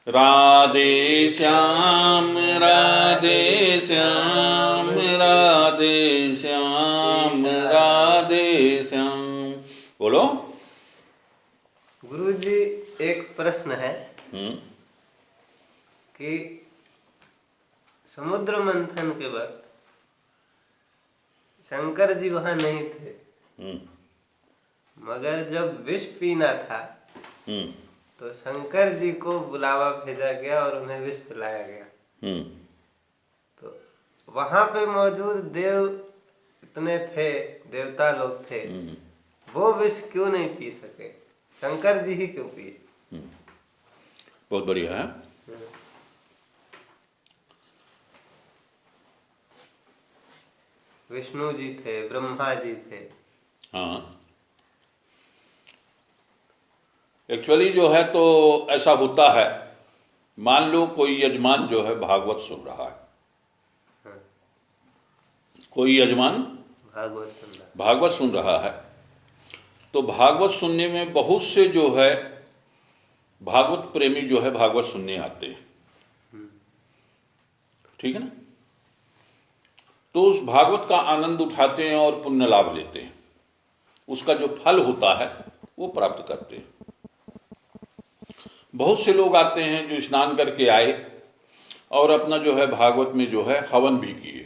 राधे श्याम राधे श्याम राधे श्याम राधे श्याम। बोलो। गुरुजी, एक प्रश्न है कि समुद्र मंथन के वक्त शंकर जी वहां नहीं थे, मगर जब विष पीना था तो शंकर जी को बुलावा भेजा गया और उन्हें विष पिलाया गया। तो वहां पे मौजूद देव इतने थे, देवता लोग थे, वो विष क्यों नहीं पी सके? शंकर जी ही क्यों पिए? बहुत बढ़िया है। विष्णु जी थे, ब्रह्मा जी थे। हाँ, एक्चुअली जो है तो ऐसा होता है, मान लो कोई यजमान जो है भागवत सुन रहा है, कोई यजमान भागवत सुन रहा है, तो भागवत सुनने में बहुत से जो है भागवत प्रेमी जो है भागवत सुनने आते हैं, ठीक है ना। तो उस भागवत का आनंद उठाते हैं और पुण्य लाभ लेते हैं, उसका जो फल होता है वो प्राप्त करते हैं। बहुत से लोग आते हैं जो स्नान करके आए और अपना जो है भागवत में जो है हवन भी किए,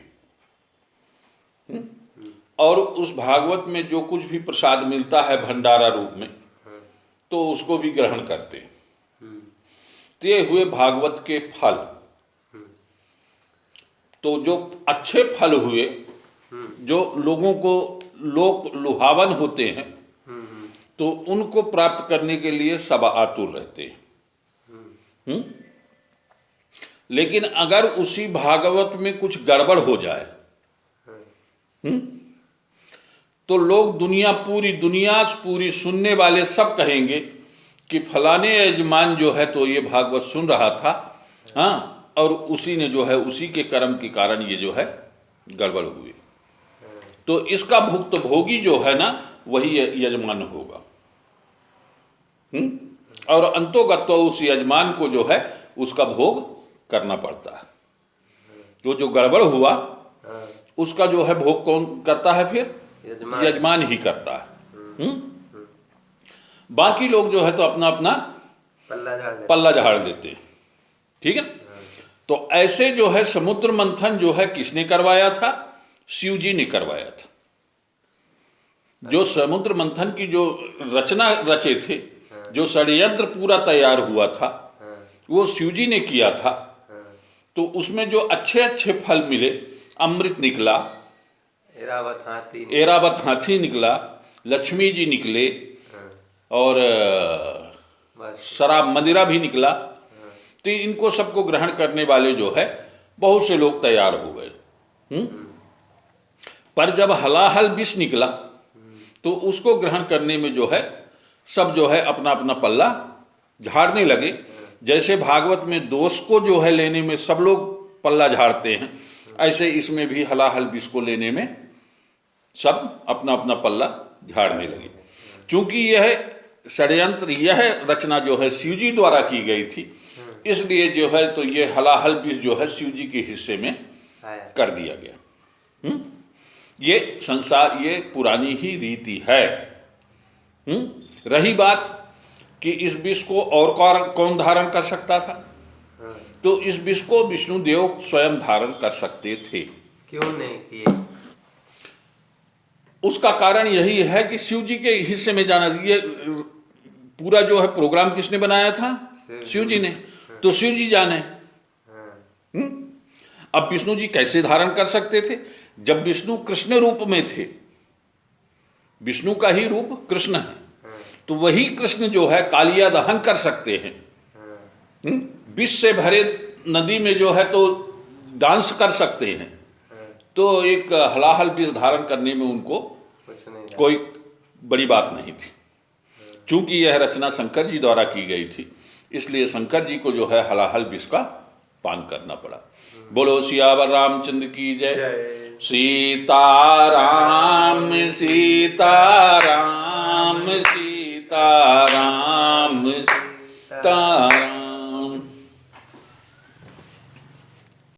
और उस भागवत में जो कुछ भी प्रसाद मिलता है भंडारा रूप में, तो उसको भी ग्रहण करते हैं। तो ये हुए भागवत के फल। तो जो अच्छे फल हुए, जो लोगों को लोक लुभावन होते हैं, तो उनको प्राप्त करने के लिए सब आतुर रहते हैं। लेकिन अगर उसी भागवत में कुछ गड़बड़ हो जाए, तो लोग पूरी दुनिया पूरी सुनने वाले सब कहेंगे कि फलाने यजमान जो है तो ये भागवत सुन रहा था, हाँ, और उसी ने जो है उसी के कर्म के कारण ये जो है गड़बड़ हुई। तो इसका भुक्तभोगी जो है ना वही यजमान होगा। और अंतोगत्वा उस यजमान को जो है उसका भोग करना पड़ता है। तो जो गड़बड़ हुआ उसका जो है भोग कौन करता है? फिर यजमान ही करता है। बाकी लोग जो है तो अपना अपना पल्ला झाड़ देते हैं, ठीक है। तो ऐसे जो है समुद्र मंथन जो है किसने करवाया था? शिव जी ने करवाया था। जो समुद्र मंथन की जो रचना रचे थे, जो षड्यंत्र पूरा तैयार हुआ था, वो शिव जी ने किया था। तो उसमें जो अच्छे अच्छे फल मिले, अमृत निकला, एरावत हाथी निकला, लक्ष्मी जी निकले, और शराब मदिरा भी निकला। तो इनको सबको ग्रहण करने वाले जो है बहुत से लोग तैयार हो गए। पर जब हलाहल विष निकला तो उसको ग्रहण करने में जो है सब जो है अपना अपना पल्ला झाड़ने लगे। जैसे भागवत में दोष को जो है लेने में सब लोग पल्ला झाड़ते हैं, ऐसे इसमें भी हलाहल विष को लेने में सब अपना अपना पल्ला झाड़ने लगे। क्योंकि यह षड्यंत्र, यह रचना जो है शिव जी द्वारा की गई थी, इसलिए जो है तो ये हलाहल विष जो है शिव जी के हिस्से में कर दिया गया। ये संसार, ये पुरानी ही रीति है। रही बात कि इस विष को और कौन धारण कर सकता था, तो इस विष को विष्णु देव स्वयं धारण कर सकते थे। क्यों नहीं किए? उसका कारण यही है कि शिव जी के हिस्से में जाना। ये पूरा जो है प्रोग्राम किसने बनाया था? शिव जी ने। तो शिव जी जाने। अब विष्णु जी कैसे धारण कर सकते थे? जब विष्णु कृष्ण रूप में थे, विष्णु का ही रूप कृष्ण है, तो वही कृष्ण जो है कालिया दहन कर सकते हैं। विष से भरे नदी में जो है तो डांस कर सकते हैं। तो एक हलाहल विष धारण करने में उनको कोई बड़ी बात नहीं थी। चूंकि यह रचना शंकर जी द्वारा की गई थी, इसलिए शंकर जी को जो है हलाहल विष का पान करना पड़ा। बोलो सियावर रामचंद्र की जय। सीताराम सीताराम सीताराम सीताराम।